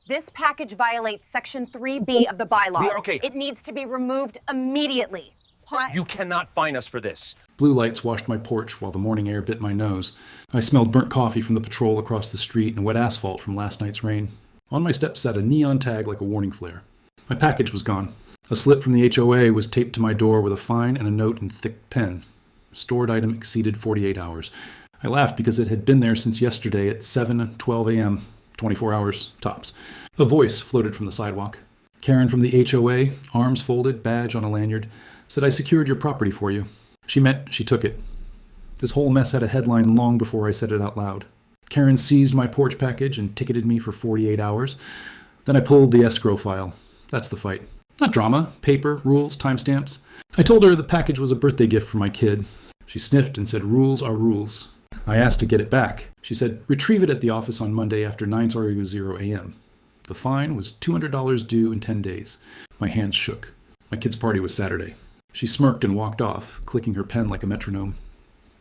This package violates Section 3B of the bylaws. Okay. It needs to be removed immediately. You cannot fine us for this. Blue lights washed my porch while the morning air bit my nose. I smelled burnt coffee from the patrol across the street and wet asphalt from last night's rain. On my steps sat a neon tag like a warning flare. My package was gone. A slip from the HOA was taped to my door with a fine and a note in thick pen. Stored item exceeded 48 hours. I laughed because it had been there since yesterday at 7:12 a.m., 24 hours, tops. A voice floated from the sidewalk. Karen from the HOA, arms folded, badge on a lanyard, said, "I secured your property for you." She meant she took it. This whole mess had a headline long before I said it out loud. Karen seized my porch package and ticketed me for 48 hours. Then I pulled the escrow file. That's the fight. Not drama, paper, rules, timestamps. I told her the package was a birthday gift for my kid. She sniffed and said, "Rules are rules." I asked to get it back. She said, "Retrieve it at the office on Monday after 9:00 a.m. The fine was $200 due in 10 days. My hands shook. My kid's party was Saturday. She smirked and walked off, clicking her pen like a metronome.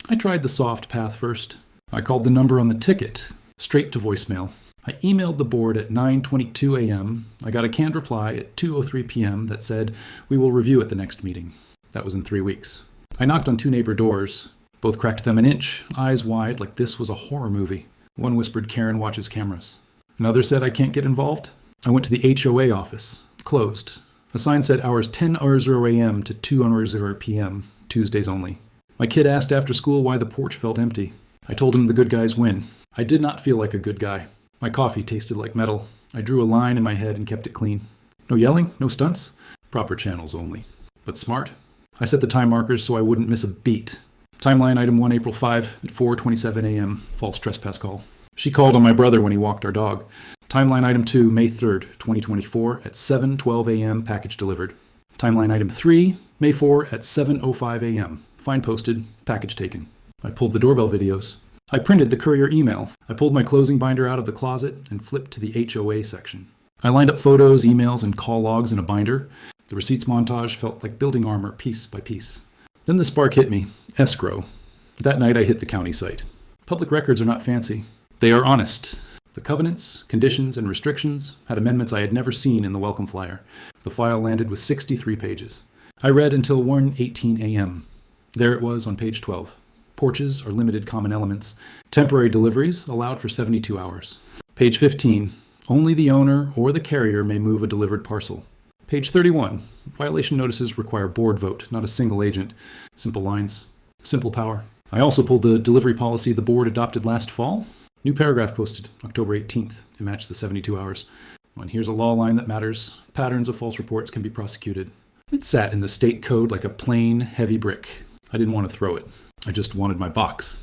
I tried the soft path first. I called the number on the ticket, straight to voicemail. I emailed the board at 9:22 a.m. I got a canned reply at 2:03 p.m. that said, "We will review at the next meeting." That was in 3 weeks. I knocked on 2 neighbor doors. Both cracked them an inch, eyes wide like this was a horror movie. One whispered, "Karen watches cameras." Another said, "I can't get involved." I went to the HOA office. Closed. A sign said hours 10:00 a.m. to 2:00 p.m., Tuesdays only. My kid asked after school why the porch felt empty. I told him the good guys win. I did not feel like a good guy. My coffee tasted like metal. I drew a line in my head and kept it clean. No yelling, no stunts. Proper channels only. But smart. I set the time markers so I wouldn't miss a beat. Timeline item 1, April 5 at 4:27 a.m., false trespass call. She called on my brother when he walked our dog. Timeline item 2, May 3rd, 2024 at 7:12 a.m., package delivered. Timeline item 3, May 4 at 7:05 a.m., fine posted, package taken. I pulled the doorbell videos. I printed the courier email. I pulled my closing binder out of the closet and flipped to the HOA section. I lined up photos, emails, and call logs in a binder. The receipts montage felt like building armor piece by piece. Then the spark hit me. Escrow. That night I hit the county site. Public records are not fancy. They are honest. The covenants, conditions, and restrictions had amendments I had never seen in the welcome flyer. The file landed with 63 pages. I read until 1:18 a.m. There it was on page 12. Porches are limited common elements. Temporary deliveries allowed for 72 hours. Page 15. Only the owner or the carrier may move a delivered parcel. Page 31. Violation notices require board vote, not a single agent. Simple lines. Simple power. I also pulled the delivery policy the board adopted last fall. New paragraph posted October 18th. It matched the 72 hours. And here's a law line that matters. Patterns of false reports can be prosecuted. It sat in the state code like a plain, heavy brick. I didn't want to throw it. I just wanted my box.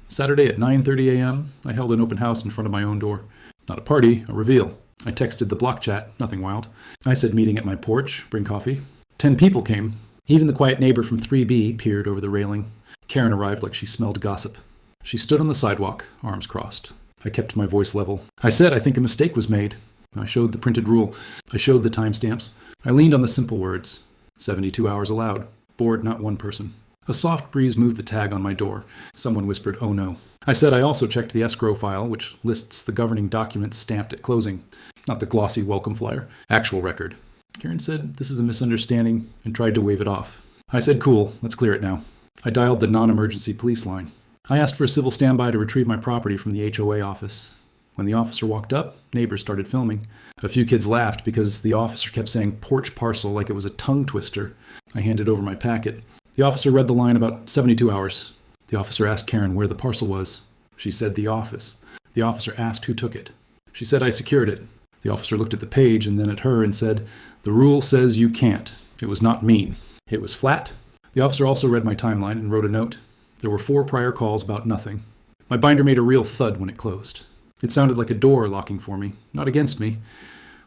Saturday at 9:30 a.m., I held an open house in front of my own door. Not a party, a reveal. I texted the block chat, nothing wild. I said meeting at my porch, bring coffee. 10 people came. Even the quiet neighbor from 3B peered over the railing. Karen arrived like she smelled gossip. She stood on the sidewalk, arms crossed. I kept my voice level. I said I think a mistake was made. I showed the printed rule. I showed the timestamps. I leaned on the simple words. 72 hours allowed. Board, not one person. A soft breeze moved the tag on my door. Someone whispered, "Oh no." I said I also checked the escrow file, which lists the governing documents stamped at closing. Not the glossy welcome flyer. Actual record. Karen said this is a misunderstanding and tried to wave it off. I said, "Cool, let's clear it now." I dialed the non-emergency police line. I asked for a civil standby to retrieve my property from the HOA office. When the officer walked up, neighbors started filming. A few kids laughed because the officer kept saying porch parcel like it was a tongue twister. I handed over my packet. The officer read the line about 72 hours. The officer asked Karen where the parcel was. She said the office. The officer asked who took it. She said I secured it. The officer looked at the page and then at her and said, "The rule says you can't. It was not mean. It was flat." The officer also read my timeline and wrote a note. There were 4 prior calls about nothing. My binder made a real thud when it closed. It sounded like a door locking for me, not against me.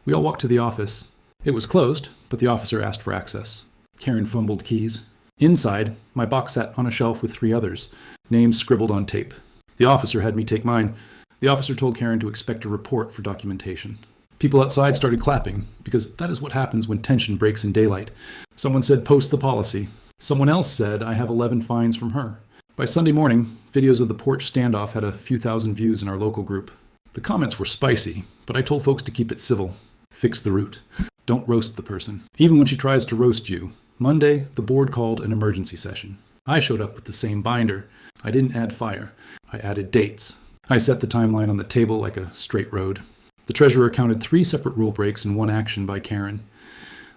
We all walked to the office. It was closed, but the officer asked for access. Karen fumbled keys. Inside, my box sat on a shelf with 3 others, names scribbled on tape. The officer had me take mine. The officer told Karen to expect a report for documentation. People outside started clapping, because that is what happens when tension breaks in daylight. Someone said, "Post the policy." Someone else said, "I have 11 fines from her." By Sunday morning, videos of the porch standoff had a few thousand views in our local group. The comments were spicy, but I told folks to keep it civil. Fix the root. Don't roast the person. Even when she tries to roast you. Monday, the board called an emergency session. I showed up with the same binder. I didn't add fire. I added dates. I set the timeline on the table like a straight road. The treasurer counted 3 separate rule breaks and 1 action by Karen.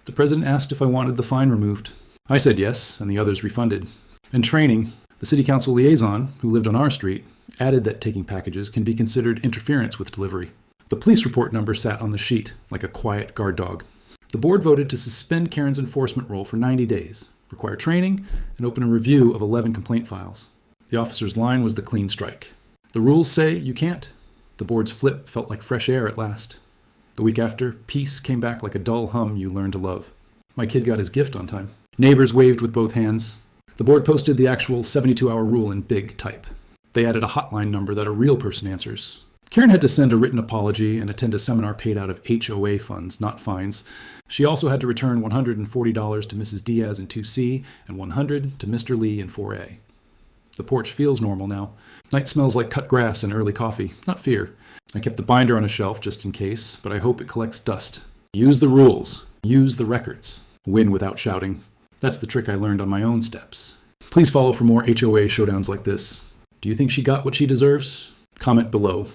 The president asked if I wanted the fine removed. I said yes, and the others refunded. In training, the city council liaison, who lived on our street, added that taking packages can be considered interference with delivery. The police report number sat on the sheet, like a quiet guard dog. The board voted to suspend Karen's enforcement role for 90 days, require training, and open a review of 11 complaint files. The officer's line was the clean strike. The rules say you can't. The board's flip felt like fresh air at last. The week after, peace came back like a dull hum you learned to love. My kid got his gift on time. Neighbors waved with both hands. The board posted the actual 72-hour rule in big type. They added a hotline number that a real person answers. Karen had to send a written apology and attend a seminar paid out of HOA funds, not fines. She also had to return $140 to Mrs. Diaz in 2C and $100 to Mr. Lee in 4A. The porch feels normal now. Night smells like cut grass and early coffee, not fear. I kept the binder on a shelf just in case, but I hope it collects dust. Use the rules. Use the records. Win without shouting. That's the trick I learned on my own steps. Please follow for more HOA showdowns like this. Do you think she got what she deserves? Comment below.